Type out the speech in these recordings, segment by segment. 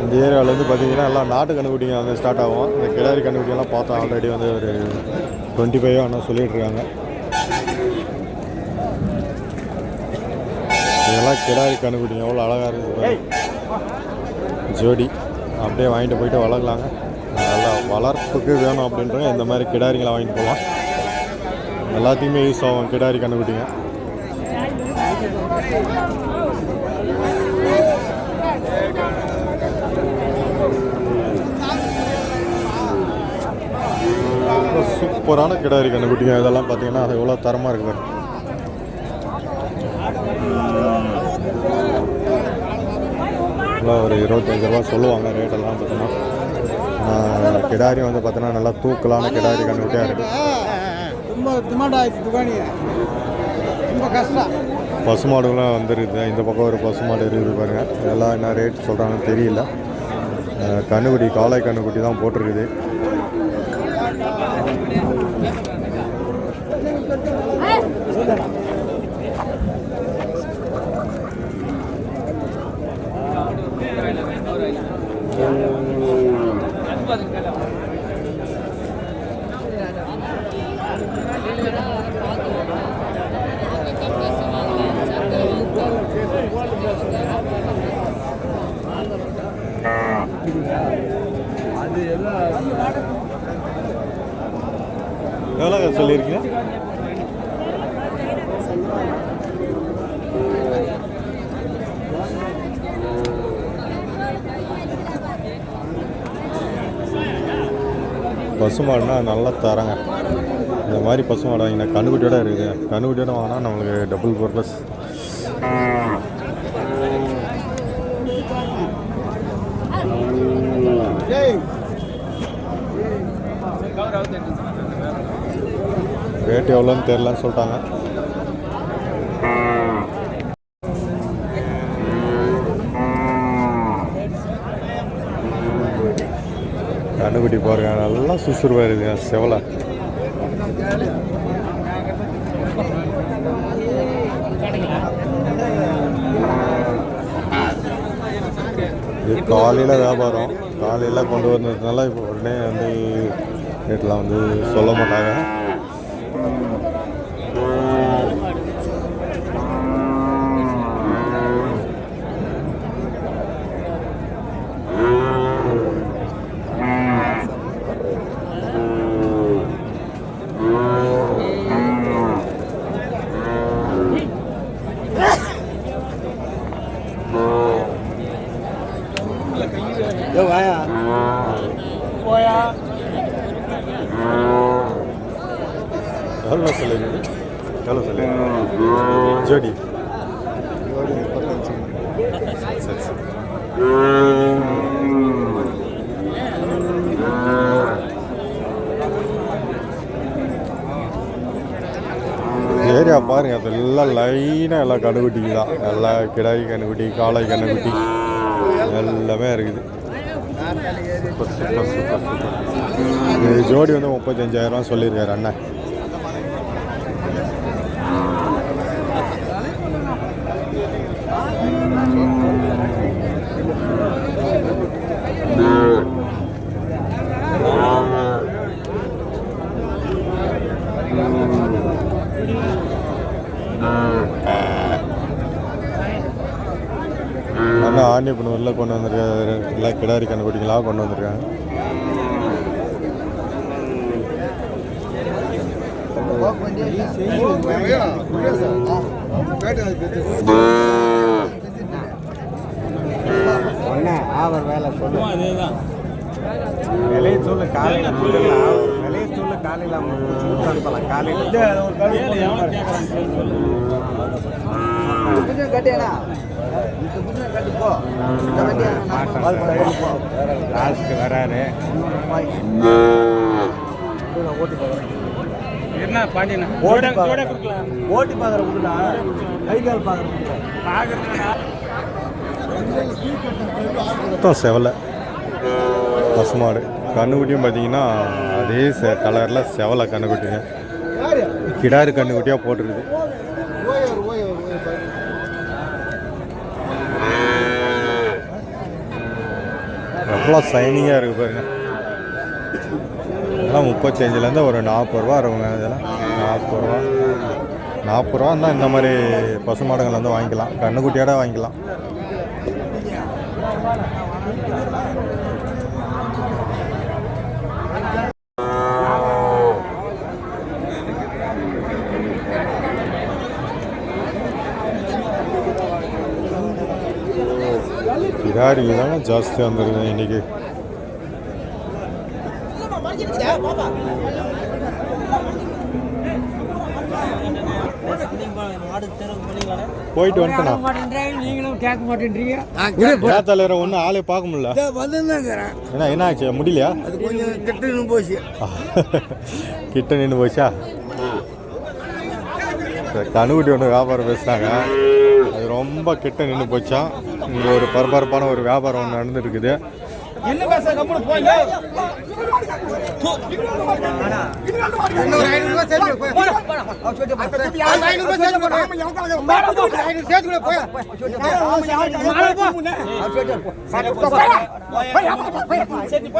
இந்த ஏரியாவில் வந்து பார்த்தீங்கன்னா எல்லாம் நாட்டு கண்டுபிடிங்க வந்து ஸ்டார்ட் ஆகும். இந்த கிடாரி கண்டுபிடிங்கெல்லாம் பார்த்தோம் ஆல்ரெடி வந்து ஒரு 25 ஆனால் சொல்லிகிட்டு இருக்காங்க. இதெல்லாம் கிடாரி கண்டுபிடிங்க எவ்வளோ அழகாக இருக்குது ஜோடி. அப்படியே வாங்கிட்டு போயிட்டு வளர்க்கலாங்க. நல்லா வளர்ப்புக்கு வேணும் அப்படின்றவங்க இந்த மாதிரி கிடாரிங்களை வாங்கிட்டு போகலாம். எல்லாத்தையுமே யூஸ் ஆகும் கிடாரி கண்டுபிடிங்க. சூப்பரான கிடாரி கண்டுபிடிங்க. இதெல்லாம் பார்த்தீங்கன்னா அது எவ்வளோ தரமாக இருக்குது. ஒரு 25 ரூபா சொல்லுவாங்க ரேட்டெல்லாம் பார்த்தோன்னா. கிடாரி வந்து பார்த்தோன்னா நல்லா தூக்கலான கிடாரி கண்டுபிடியாக இருக்குது. பசுமாடுகள்லாம் வந்துருக்குது. இந்த பக்கம் ஒரு பசுமாடு இருக்குது பாருங்கள். இதெல்லாம் என்ன ரேட் சொல்கிறாங்கன்னு தெரியல. கண்ணுக்குட்டி காளை கண்ணுக்குட்டி தான் போட்டிருக்குது. எவ்வளோ சொல்லியிருக்கீங்க? பசுமாடுனா நல்லா தரங்க. இந்த மாதிரி பசுமாடு வாங்கினா கண்ணுக்குட்டியோட இருக்குது. கண்ணுக்குட்டியோட வாங்கினா நம்மளுக்கு டபுள் பர்பஸ். ரேட் எவ்வளோன்னு தெரிலன்னு சொல்லிட்டாங்க. கண்ணுக்குட்டி பாருங்க நல்லா சுசுறுவாக இருக்குங்க. செவலை இது காலையில் வியாபாரம். காலையில் கொண்டு வந்ததுனால இப்போ உடனே வந்து ரேட்லாம் வந்து சொல்ல மாட்டாங்க. எவ்வளோ சொல்லுங்க? எவ்வளோ சொல்லுங்க? ஜோடி சரி சரி. ஏரியா பாருங்க. அதெல்லாம் லைனாக எல்லாம் கண்ணுக்குட்டிக்கு தான். எல்லா கிடாரி கண்ணுக்குட்டி காளை கண்ணுக்குட்டி எல்லாமே இருக்குது. Super super super super. இது ஜோடி வந்து 35,000 சொல்லியிருக்காரு அண்ணன். நல்லா ஆண்டியப்பனூரில் கொண்டு வந்திருக்காங்க. எல்லாம் கிடாரி கண்டுபிடிக்கலாம் கொண்டு வந்திருக்காங்க. அவர் வேலை சொல்லுவோம். அதேதான் விலையை சொல்லு. காலையில் சொல்லலாம். விலையை சொல்லு. காலையில் அனுப்பலாம். காலையில் கட்டியா கட்டிப்போ லாஸ்ட்டு வராரு. என்ன பாண்டியனா ஓட்டி பார்க்குற கொடுடா. கை கால் பார்க்குற செவலை பசுமாடு கண்ணுக்குட்டியும் பார்த்தீங்கன்னா அதே கலரில் செவலை கண்ணுக்குட்டிங்க. கிடாரு கண்ணுக்குட்டியாக போட்டுருக்குது. அவ்வளோ சைனிங்காக இருக்குது பாருங்க. இதெல்லாம் 35லேருந்து ஒரு 40 ரூபா இருக்குங்க. இதெல்லாம் 40 ரூபா இருந்தால் இந்த மாதிரி பசுமாடுகள் வந்து வாங்கிக்கலாம், கண்ணுக்குட்டியோட வாங்கிக்கலாம். கிடாரி தாங்க ஜாஸ்தியாக வந்துருக்குது இன்றைக்கி. போயிட்டு வந்துட்டேண்ணா. நீங்களும் கேட்க மாட்டேன்றீங்க. தலைவரை ஒன்றும் ஆளே பார்க்க முடியல. ஏன்னா என்ன ஆச்சு, முடியலையா? அது கொஞ்சம் கிட்ட நின்று போச்சு. கிட்ட நின்று போச்சா? கணுக்குட்டி ஒன்று வியாபாரம் பேசுனாங்க, அது ரொம்ப கிட்ட நின்று போச்சா. இங்கே ஒரு பரபரப்பான ஒரு வியாபாரம் ஒன்று நடந்துருக்குது. என்ன பேச கம்முனு போங்க. இன்னொரு 500 ரூபாய் சேர்த்து போய். அவ சொல்லிட்டு போய். 500 ரூபாய் சேர்த்து போய். 500 சேர்த்து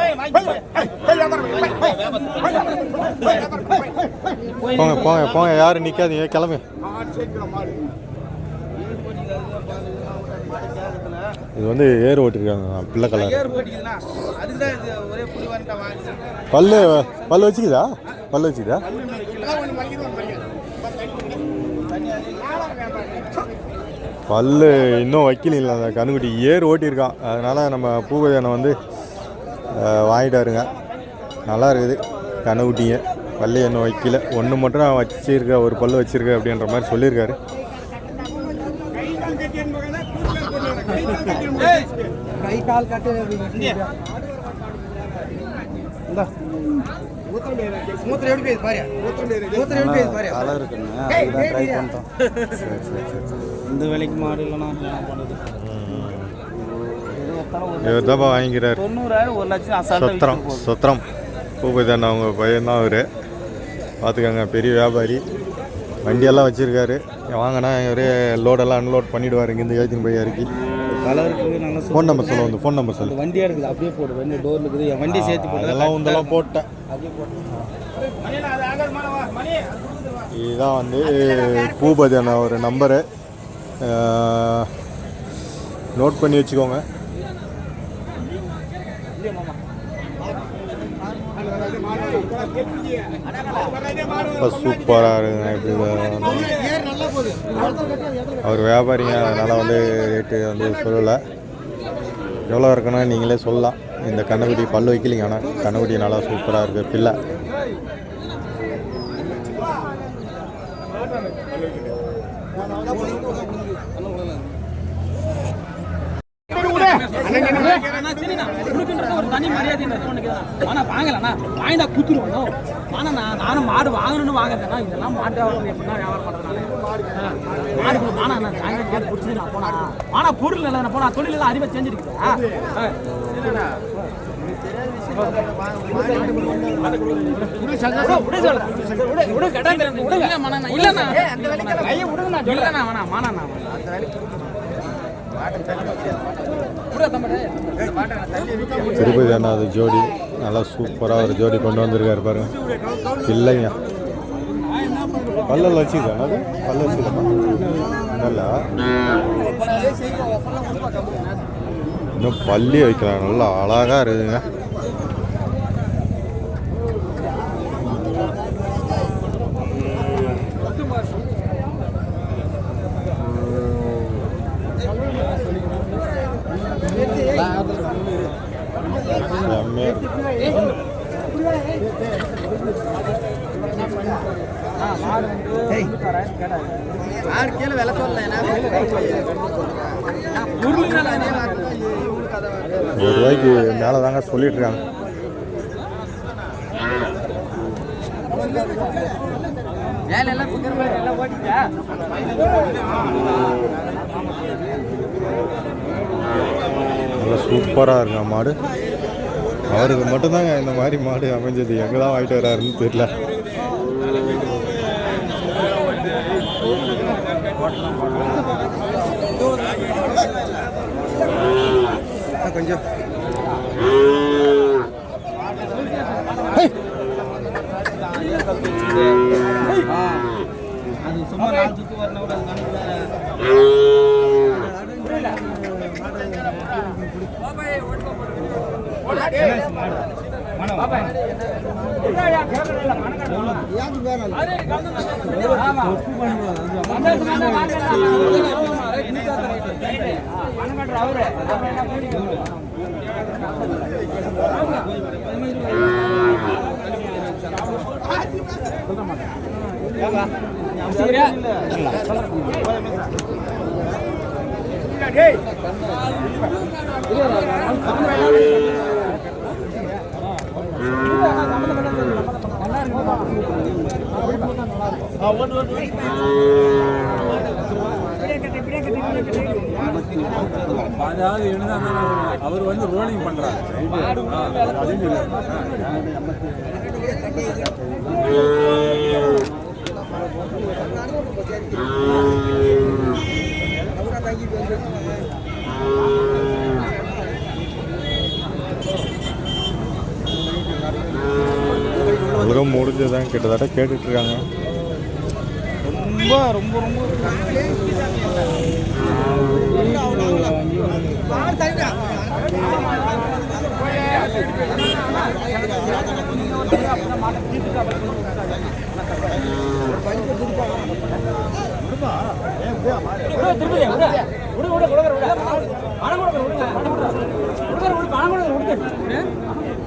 போய். போங்க போங்க போங்க, யாரும் நிற்காதீங்க, கிளம்பு. இது வந்து ஏர் ஓட்டிருக்காங்க, பிள்ளை கலர். பல்லு வச்சுக்குதா? பல்லு வச்சுக்குதா? பல்லு இன்னும் வைக்கல அந்த கண்ணுக்குட்டி. ஏர் ஓட்டியிருக்கான், அதனால் நம்ம பூபதியனை வந்து வாங்கிட்டாருங்க. நல்லா இருக்குது கண்ணுக்குட்டிங்க. பல்லு இன்னும் வைக்கல, ஒன்று மட்டும் வச்சிருக்க, ஒரு பல்லு வச்சிருக்க அப்படின்ற மாதிரி சொல்லியிருக்காரு. கை கால் கட்டு மூத்திரம் எப்படி பேசு பாரு. மூத்திரம் எப்படி பேசு பாரு. கலர் இருக்குங்க, அதுதான் ட்ரை பண்ணிட்டோம். இந்த வேலைக்கு மாடு இல்லைனா என்ன பண்ணுது? இவர் தான்ப்பா வாங்கிக்கிறார். 90,000 1 லட்சம் அசால்ட்டாக சொத்திரம் பூபதியன் அவங்க பையன்தான் அவர். பார்த்துக்கோங்க, பெரிய வியாபாரி, வண்டியெல்லாம் வச்சுருக்காரு. வாங்கினா இவரே லோடெல்லாம் அன்லோட் பண்ணிவிடுவார். இங்கேருந்து ஏற்றின்னு போய் இறக்கி. கலருக்கு நல்லா ஃபோன் நம்பர் சொல்லுவோம், இந்த ஃபோன் நம்பர் சொல்லு. வண்டியாக இருக்குது, அப்படியே போடு. வண்டி டோர் இருக்குது, என் வண்டியை சேர்த்து போட்டு அதெல்லாம் உந்தெல்லாம் போட்டேன். அப்படியே போட்டு. இதுதான் வந்து பூபதியான ஒரு நம்பரு, நோட் பண்ணி வச்சுக்கோங்க. சூப்பராக இருக்குங்க. இப்படி அவர் வியாபாரிங்க, அதனால் வந்து ரேட்டு வந்து சொல்லலை. எவ்வளோ இருக்குன்னா நீங்களே சொல்லலாம். இந்த கண்ணுக்குட்டி பல்லு வைக்கலிங்க, ஆனால் கண்ணுக்குட்டி நல்லா சூப்பராக இருக்குது. பிள்ளை ஒரு தனி மரியாதை வாங்கலண்ணா, வாங்கினா குத்துருவோம். ஆனா நானும் மாடு வாங்கணும்னு வாங்குறேன்னா, இதெல்லாம் மாட்டு எப்படின்னா வியாபாரம் பண்றதுனால மாடு மானா நான் பிடிச்சி நான் போனா மானா பொருள் இல்லை, நான் போனா தொழில் எல்லாம் அறிவை செஞ்சிருக்கேன். திருப்பதி அண்ணா அது ஜோடி நல்லா சூப்பராக ஒரு ஜோடி கொண்டு வந்திருக்காரு பாருங்க. இல்லைங்க, பல்லல் வச்சுக்கா, அது பல்ல வச்சுக்கா நல்லா, இன்னும் பல்லி வைக்கலாம். நல்லா அழகாக இருக்குதுங்க. ₹1 மேலே தாங்க சொல்லிட்டு இருக்காங்க. நல்லா சூப்பராக இருக்குங்க மாடு. அவருக்கு மட்டும்தாங்க இந்த மாதிரி மாடு அமைஞ்சது. எங்கே தான் வாங்கிட்டு வர்றாருன்னு தெரியல. கொஞ்சம் அது சும்மா 4 சுத்து வரணும் கூட அதாவது அவர் வந்து ரோலிங் பண்றாரு. அவரும் முடிஞ்சதான் கிட்டத்தட்ட கேட்டுட்டு இருக்காங்க. ரொம்ப ரொம்ப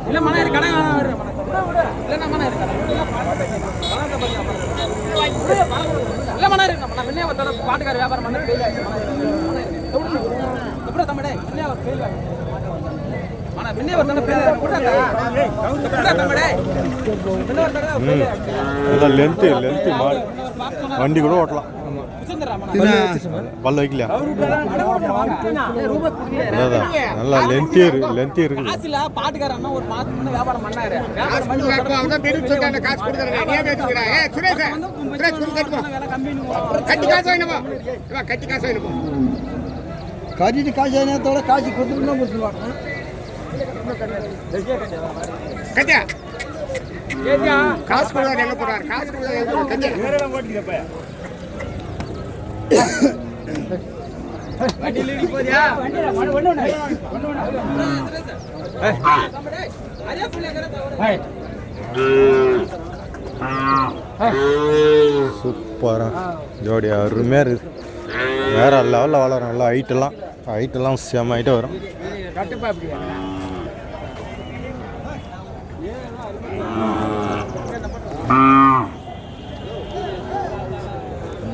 இல்ல மன இருக்கு கடை இல்ல மன இருக்கு இல்ல மன இருக்கு நான் முன்னே வந்தா பாட்டுக்கார வியாபாரம் பண்ண எப்படி தம்படே முன்னே வர ஃபெயில் ஆனா முன்னே வந்தா தம்படே அதான் லென்த்து மாடு வண்டி கூட ஓட்டலாம். பல்ல வைக்கலையா? அதான் நல்லா லென்த்தியே இருக்குது. காசுல பாட்டுக்காரன்னா ஒரு மாசம் முன்ன வியாபாரம் பண்ணாரு. கட்டிட்டு காசு நேரத்தோட காசு கொடுத்துட்டு கொடுத்துருவாங்க. காசு கொடுவாரு எங்க போறாரு? காசு கொடுவாரு சூப்பரா ஜோடி அருமையா இருக்கு. வேற லெவலில் வளரும். நல்லா ஹைட்டெல்லாம் செம்ம ஹைட்டாக வரும்.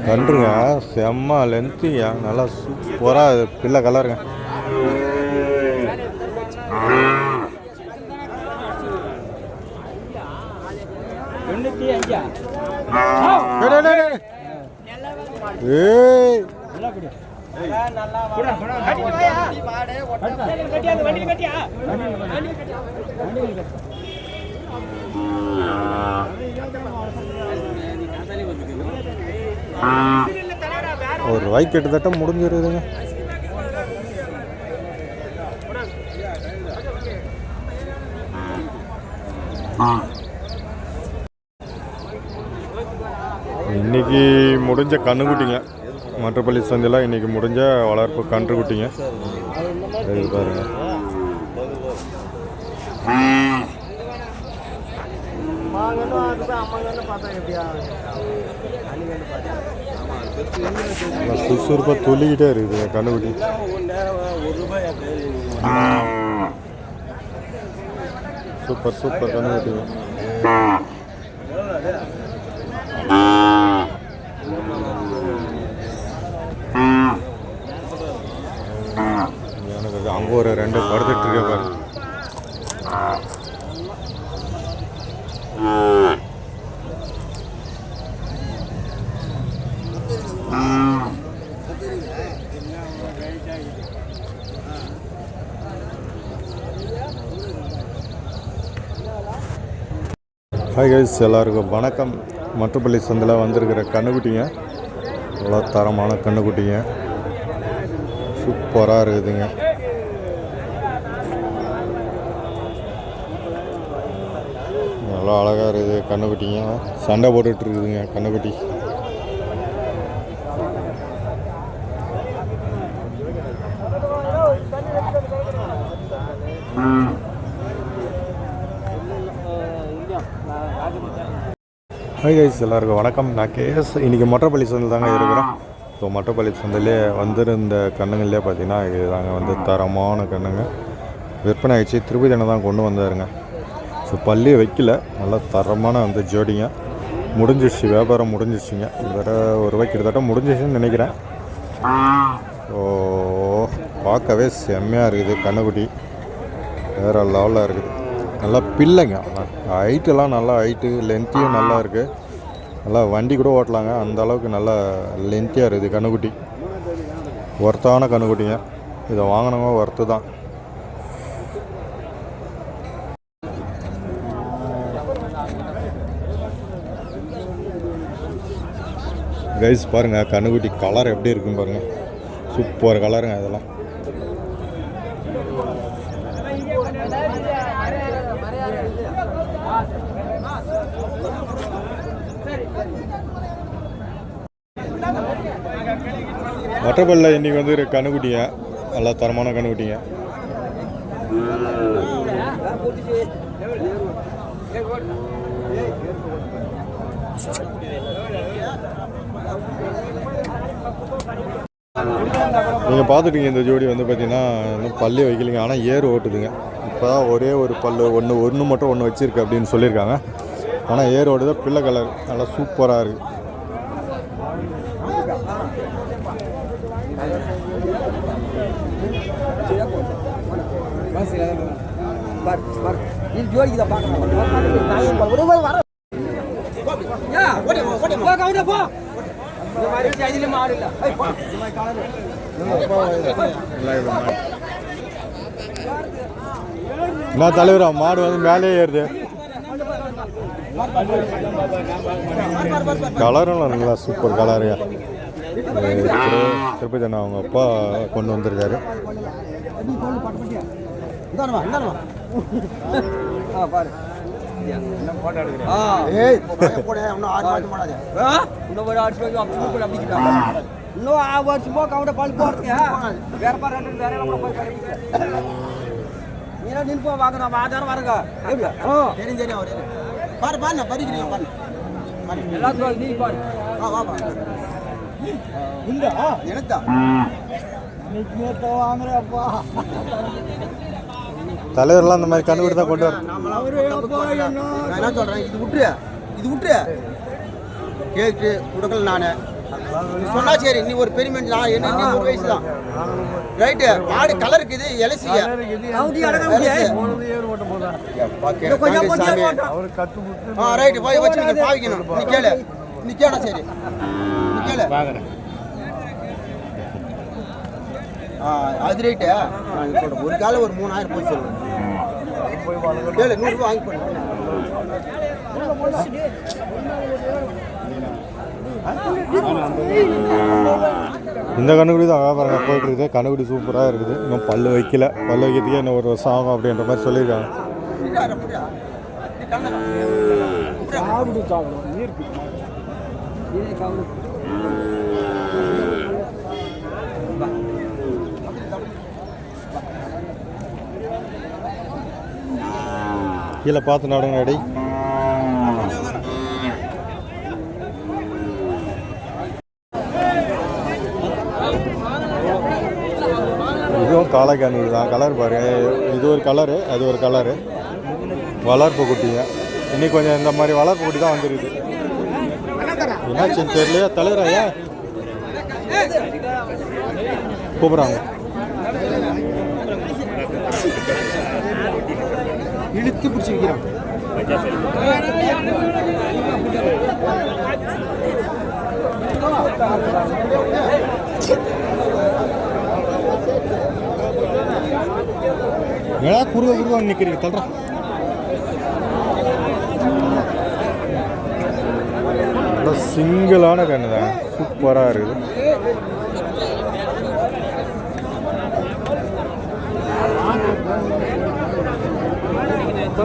கன்றுங்க செம்ம லென்த்தியா நல்லா சூப்பராக பிள்ளை கலருங்க. ஏய் ஒரு ரூபாய்க்கு கிட்டத்தட்ட முடிஞ்சிருதுங்க. இன்னைக்கு முடிஞ்ச கண்ணுக்குட்டிங்க மற்றப்பள்ளி சந்தையில் இன்னைக்கு முடிஞ்ச வளர்ப்பு கன்றுக்குட்டிங்க இது பாருங்க. சுறுசுறுப்பாக துள்ளிக்கிட்டே இருக்குது கண்ணுக்குட்டி. சூப்பர் கண்ணுக்குட்டிங்க. எனக்கு அங்கே ஒரு 2 படுத்துட்டு இருக்க பாரு. ஹாய் கைஸ், எல்லாருக்கும் வணக்கம். மற்றப்பள்ளி சந்தையில் வந்திருக்கிற கண்ணுக்குட்டிங்க நல்லா தரமான கண்ணுக்குட்டிங்க சூப்பராக இருக்குதுங்க. நல்லா அழகாக இருக்குது கண்ணுக்குட்டிங்க. சண்டை போட்டுட்டு இருக்குதுங்க கண்ணுக்குட்டி. ஹாய் கைஸ், எல்லாருக்கும் வணக்கம். நான் கேஎஸ். இன்றைக்கி மொட்டைப்பள்ளி சந்தையில் தாங்க இருக்கிறேன். ஸோ மொட்டைப்பள்ளி சந்தையிலே வந்திருந்த கண்ணுங்கள்லேயே பார்த்தீங்கன்னா இது தாங்க வந்து தரமான கண்ணுங்க விற்பனை ஆகிடுச்சு. திருப்பதி அண்ணன் தான் கொண்டு வந்தாருங்க. ஸோ பள்ளி வைக்கல, நல்லா தரமான வந்து ஜோடிங்க. முடிஞ்சிடுச்சு, வியாபாரம் முடிஞ்சிடுச்சுங்க. கிட்டத்தட்ட ஒரு ரூபாய் கிட்டத்தட்ட முடிஞ்சிடுச்சுன்னு நினைக்கிறேன். ஸோ பார்க்கவே செம்மையாக இருக்குது கண்ணுக்குட்டி, வேறு லெவலில் இருக்குது. நல்லா பிள்ளைங்க, ஹைட்டெல்லாம் நல்லா ஹைட்டு, லென்த்தியும் நல்லா இருக்குது. நல்லா வண்டி கூட ஓட்டலாங்க, அந்த அளவுக்கு நல்லா லென்த்தியாக இருக்குது கண்ணுக்குட்டி. ஒர்த்தான கண்ணுக்குட்டிங்க, இதை வாங்கினவங்க ஒர்த்து தான். கைஸ் பாருங்கள் கண்ணுக்குட்டி கலர் எப்படி இருக்குன்னு பாருங்கள். சூப்பர் கலருங்க இதெல்லாம். மொட்டைப்பள்ளியில் இன்றைக்கி வந்து கண்ணுக்குட்டிங்க, நல்லா தரமான கண்ணுக்குட்டிங்க. நீங்கள் பார்த்துட்டீங்க, இந்த ஜோடி வந்து பார்த்தீங்கன்னா இன்னும் பல்லு வைக்கலைங்க, ஆனால் ஏறு ஓட்டுதுங்க. இப்போ தான் ஒரே ஒரு பல்லு ஒன்று மட்டும் ஒன்று வச்சுருக்கு அப்படின்னு சொல்லியிருக்காங்க. ஆனால் ஏறு ஓட்டுது, பிள்ளை கலர் நல்லா சூப்பராக இருக்குது. என்ன தலைவரா, மாடு வந்து மேலே ஏறுது. கலரும் நல்லா சூப்பர் கலருங்க. திருப்பதி அண்ணா அவங்க அப்பா கொண்டு வந்திருக்காரு. தலைவர்லாம் அந்த மாதிரி கண்டுபிடி தான் கொண்டு வர. என்ன சொல்றேன், இது விட்டு கேட்டு கொடுக்கல. நான் சொன்னா சரி, நீ ஒரு பெரிய மனுஷன், நான் என்ன ஒரு வயசு தான் ரைட்டு. மாடு கலர் இருக்குது, எலசிய ரைட்டு போய் வச்சு நீங்க பாவிக்கணும். நீ கேள சரி, நீ கேள அது ரைட்டு. நான் சொல்றேன், ஒரு காலம் ஒரு 3000 போய் சொல்லுவேன். கேளு, 100 ரூபாய் வாங்கி போடு. இந்த கண்ணுக்குடி தான் வியாபாரம் போயிட்டு இருக்குது. கண்ணுக்குடி சூப்பராக இருக்குது. இன்னும் பல்லு வைக்கல, பல்லு வைக்கிறதுக்கே இன்னும் ஒரு வருஷம் ஆகும் அப்படின்ற மாதிரி சொல்லியிருக்காங்க. கீழே பார்த்து நடுங்க அடி. இதுவும் காளைக்கண்ணு தான். கலர் பாருங்க, இது ஒரு கலரு, அது ஒரு கலரு. வளர்ப்பு குட்டிங்க. இன்னைக்கு கொஞ்சம் இந்த மாதிரி வளர்ப்பு குட்டி தான் வந்துருக்குது. என்னாச்சுன்னு தெரியலையா தலைவராயா கூப்பிட்றாங்க. இழுத்து பிடிச்சி வைக்கிறோம். ஏடா குருவாங்க நிற்கிறீங்க தல்றா. நல்லா சிங்கிளான கண்ணு தான், சூப்பராக இருக்குது.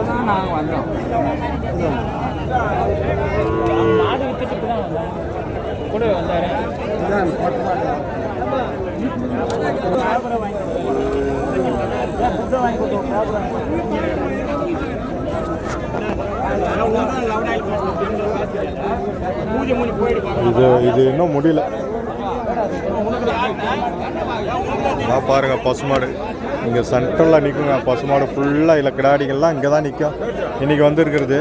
தான் நாங்கள் வந்தோம். மாடு வித்துட்டு தான் வந்தோம். கூட வந்தாரு. இது இன்னும் முடியல. நான் பாருங்க பசுமாடு இங்கே சென்ட்ரலில் நிற்குங்க. பசுமாடு ஃபுல்லாக இல்லை கிடாடிகள்லாம் இங்கே தான் நிற்கும். இன்றைக்கி வந்துருக்கிறது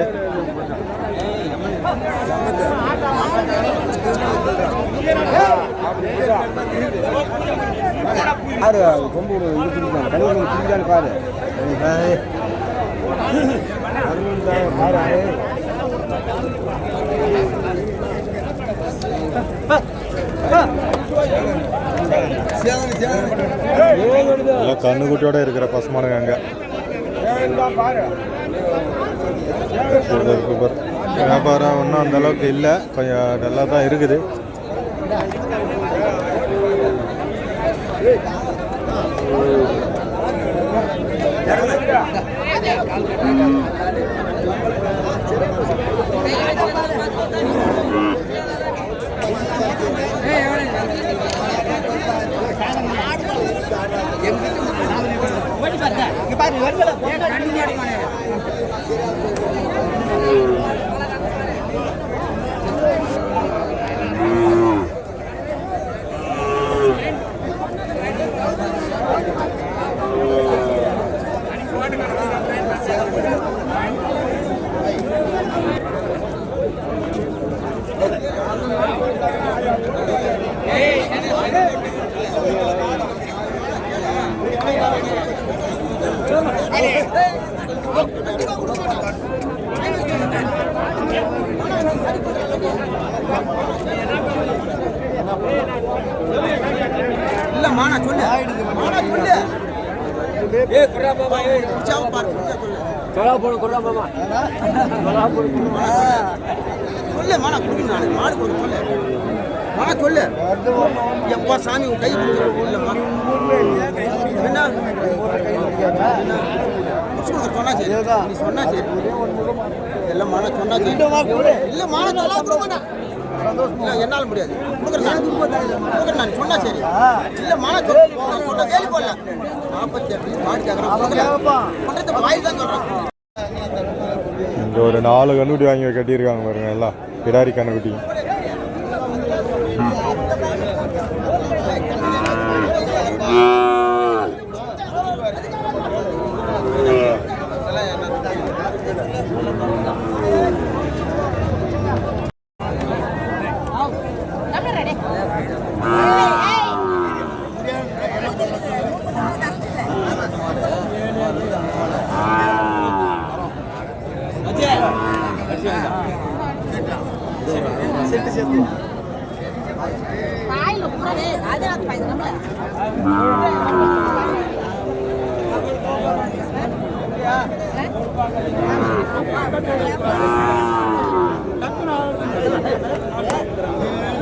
பாரு கொம்பு இது பிடிக்கும் கனிமணி பிடிக்கான்னு பாரு எல்லாம் கண்ணுக்குட்டியோட இருக்கிற பசுமாடுங்க அங்கே. Super super. வியாபாரம் ஒன்றும் அந்த அளவுக்கு இல்லை, கொஞ்சம் நல்லா தான் இருக்குது. இல்ல மானா சொல்லு, மானா சொல்லு. ஏய் குறா பாபா, ஏய் சாவு பாரு சொல்லு. தொலா போடு குறா பாபா. தொலா போடு. சொல்லு மானா குடுங்க, நானே மாடு குடுங்க சொல்லு. மானா சொல்லு. எப்பா சாமி உன் கை குடுங்க சொல்லு மானா. என்ன? சொன்னா சரி. நீ சொன்னா சரி. எல்லாம் மானா சொன்னா சரி. இல்ல மானா தொலா குடுங்க மானா. இல்ல என்னால முடியாது. குடுக்குறேன் நான் சொன்னா சரி. இல்ல மானா சொன்னா கேள்வி போடல. 48 மாடு கேக்குறேன். பண்றது வாய் தான் சொல்றேன். இங்கே ஒரு 4 கண்ணுக்குட்டி வாங்கி கட்டியிருக்காங்க பாருங்க, எல்லாம் கிடாரி கண்ணுக்குட்டி.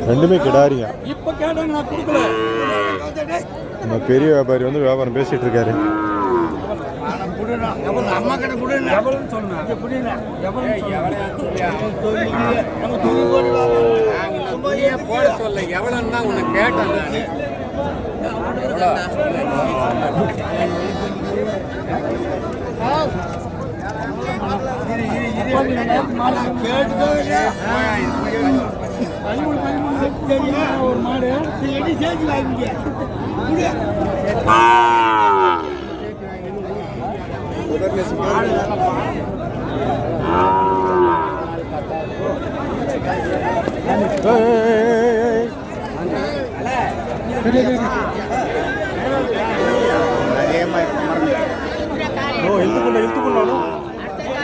ரெண்டுமே கிடாரிங்க. இப்ப கேட்டாங்க நான் கொடுக்கல. நம்ம பெரிய வியாபாரி வந்து வியாபாரம் பேசிட்டு இருக்காரு. அம்மா கிட்ட குடுங்க எவ்வளவுன்னு சொன்னா புரியல எவ்வளவு போட சொல்ல எவ்வளவுன்னு தான் உனக்கு கேட்டேன் ஒரு மாடு சேர்த்து வாங்கிக்க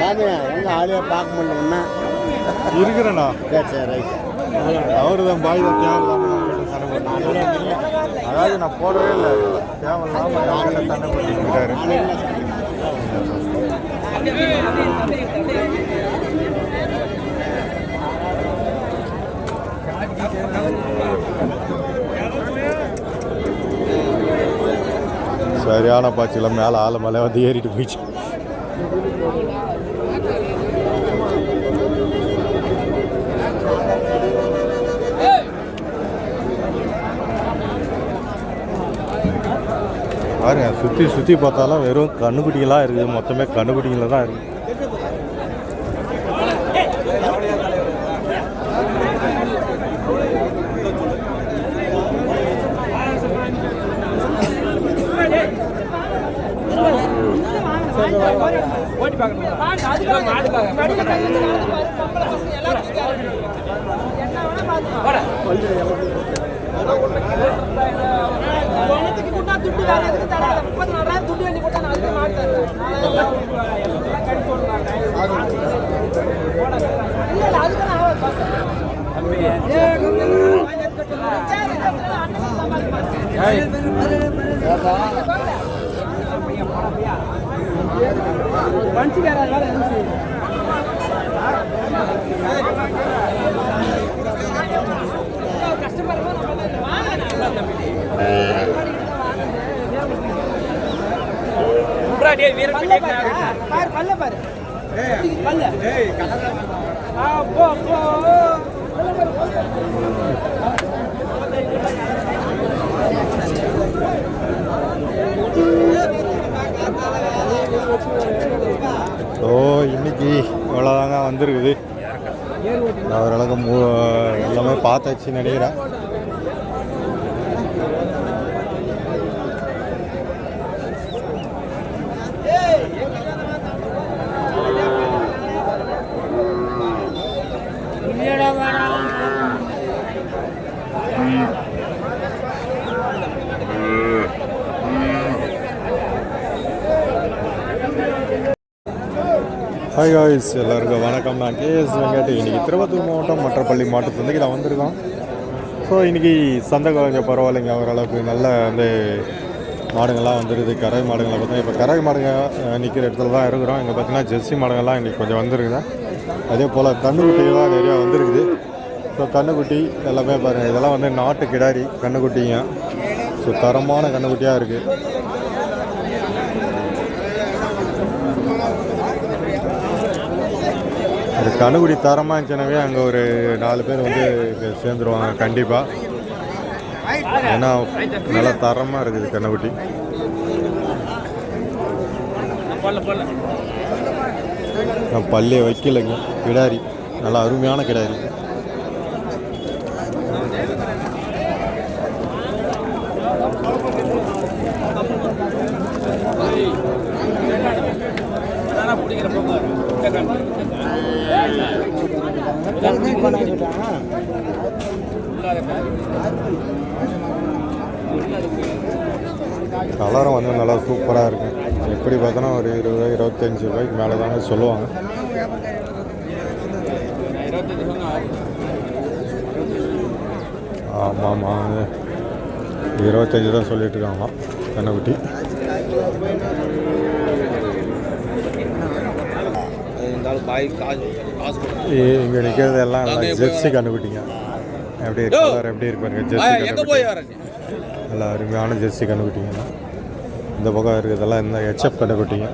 எங்க ஆளையா பார்க்க முடியல இருக்கிறேண்ணா. சரி ரைட். அவரு தான் பாய் தான் தேவையில்லாம அதாவது நான் போடவே இல்லை, தேவையில்லாம அவங்கள்ட்ட சண்டை போட்டுருக்காரு. சரியான பாய்ச்சல மேலே ஆளை மேலே வந்து ஏறிட்டு போயிடுச்சு. பாருங்க சுற்றி சுற்றி பார்த்தாலும் வெறும் கண்ணுக்குட்டிகளாக இருக்குது. மொத்தமே கண்ணுக்குட்டிகளில் தான் இருக்குது. ஸோ இன்னைக்கு இவ்வளோதாங்க வந்திருக்குது. ஓரளவுக்கு எல்லாமே பார்த்தாச்சு நினைக்கிறேன். ஹாய் காய்ஸ், எல்லாருக்கும் வணக்கம். நான் கேஎஸ் வெங்கட். இன்றைக்கி திருப்பத்தூர் மாவட்டம் மற்றப்பள்ளி மாட்டு சந்தைக்கு நான் வந்திருக்கோம். ஸோ இன்றைக்கி சந்தை கொஞ்சம் பரவாயில்லைங்க, ஓரளவுக்கு நல்ல அந்த மாடுங்கள்லாம் வந்துடுது. கறவை மாடுங்களை பார்த்தீங்கன்னா இப்போ கறவை மாடுங்க நிற்கிற இடத்துல தான் இருக்கிறோம். இங்கே பார்த்தீங்கன்னா ஜெர்சி மாடுங்கள்லாம் இன்றைக்கி கொஞ்சம் வந்துருக்குது. அதே போல் கண்ணுக்குட்டிகள்லாம் நிறையா வந்துருக்குது. ஸோ கண்ணுக்குட்டி எல்லாமே பாருங்கள், இதெல்லாம் வந்து நாட்டு கிடாரி கண்ணுக்குட்டிங்க. ஸோ தரமான கண்ணுக்குட்டியாக இருக்குது. அது கண்ணுக்குடி தரமாக இருந்துச்சுனாவே அங்கே ஒரு 4 பேர் வந்து சேர்ந்துருவாங்க கண்டிப்பாக. ஏன்னா நல்லா தரமாக இருக்குது கண்ணுக்குட்டி. நான் பல்லே வைக்கலைங்க. கிடாரி நல்லா அருமையான கிடாரி. கலரும் வந்து நல்லா சூப்பராக இருக்குது. எப்படி பார்த்தோன்னா ஒரு 20-25 ரூபாய்க்கு மேலே தாங்க சொல்லுவாங்க. ஆமாம் ஆமாம், 25 தான் சொல்லிட்டு இருக்காங்க கண்ணுக்குட்டி. இங்கே நிற்கிறது எல்லாம் ஜெர்சி கண்ணுக்குட்டிங்க. எப்படி கலர் எப்படி இருப்பாருங்க, ஜெர்சி கண்ணுக்குட்டி. நல்லா அருமையான ஜெர்சி கண்ணுக்குட்டிங்க தான். இந்த பக்கம் இருக்கிறதெல்லாம் இந்த ஹெச்எஃப் கண்ணுக்குட்டிங்க.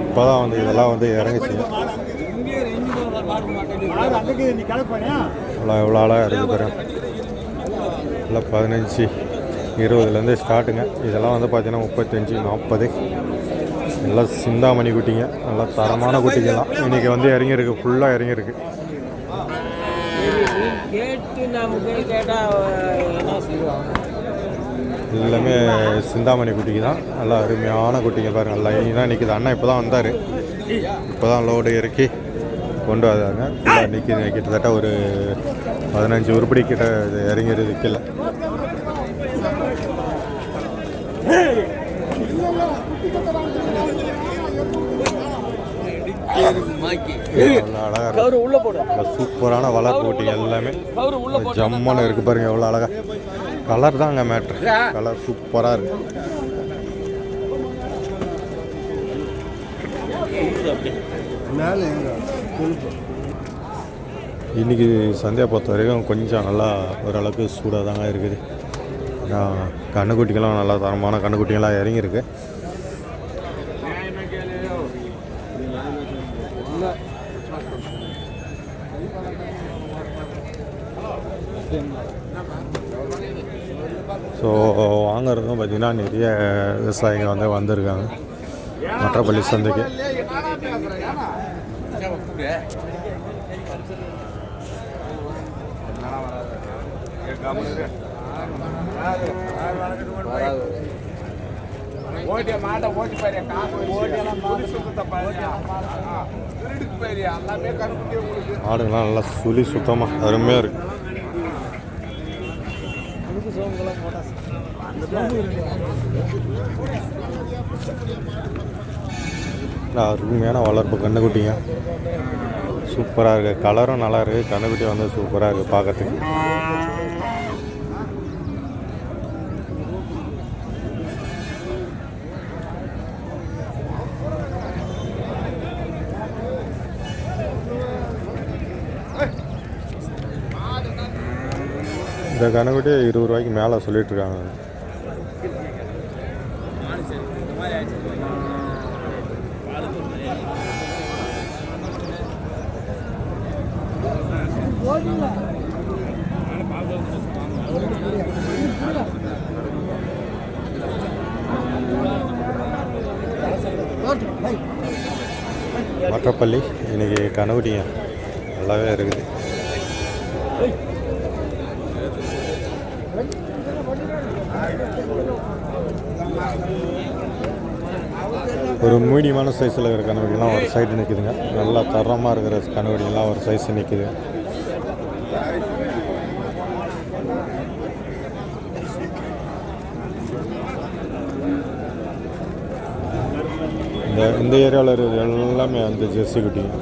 இப்போ தான் வந்து இதெல்லாம் வந்து இறங்குச்சுங்க. நல்லா எவ்வளோ அழகாக இருக்குது பாருங்க. நல்லா 15-20லேருந்து ஸ்டார்ட்டுங்க. இதெல்லாம் வந்து பார்த்தீங்கன்னா 35-40. எல்லாம் சிந்தாமணி குட்டிங்க, நல்லா தரமான குட்டிங்கெல்லாம் இன்றைக்கி வந்து இறங்கியிருக்கு, ஃபுல்லாக இறங்கியிருக்கு. எல்லாமே சிந்தாமணி குட்டிக்கு தான். நல்லா அருமையான குட்டிங்க பாருங்கள். லைனாக நிற்கிது. அண்ணா இப்போ தான் வந்தார். இப்போ தான் லோடு இறக்கி கொண்டு வந்தாங்க. ஃபுல்லாக நிற்கிது. கிட்டத்தட்ட ஒரு 15 உருப்படி கிட்ட இறங்கிடுது கீழே. சூப்பரான வளர்ப்பு குட்டிங்க எல்லாமே ஜம்மான இருக்கு பாருங்க. எவ்வளோ அழகா கலர் தாங்க மேட்ரு. கலர் சூப்பராக இருக்கு. இன்னைக்கு சந்தையை பொறுத்த வரைக்கும் கொஞ்சம் நல்லா ஓரளவுக்கு சூடாக தாங்க இருக்குது. கண்ணுக்குட்டிகள்லாம் நல்லா தரமான கண்ணுக்குட்டிகள்லாம் இறங்கியிருக்கு. ஸோ வாங்குறதும் பார்த்திங்கன்னா நிறைய விவசாயிகள் வந்து வந்திருக்காங்க மற்றப்பள்ளி சந்தைக்கு. ஆடுங்கள்லாம் நல்லா சுழி சுத்தமாக அருமையாக இருக்குது. அருமையான வளர்ப்பு கண்ணுக்குட்டிங்க, சூப்பராக இருக்குது. கலரும் நல்லா இருக்குது. கண்ணுக்குட்டி வந்து சூப்பராக இருக்குது பார்க்கறதுக்கு. இந்த கண்ணுக்குட்டி 20 ரூபாய்க்கு மேலே சொல்லிகிட்ருக்காங்க. மற்றப்பள்ளி இன்றைக்கி கண்ணுக்குட்டிங்க நல்லாவே இருக்குது. ஒரு மீடியமான சைஸில் இருக்கிற கண்ணுக்குட்டிலாம் ஒரு சைடு நிற்குதுங்க. நல்லா தரமாக இருக்கிற கண்ணுக்குட்டிலாம் ஒரு சைஸ் நிற்குது. இந்த ஏரியாவில் இருக்கிறது எல்லாமே வந்து ஜெர்சி குட்டிங்க.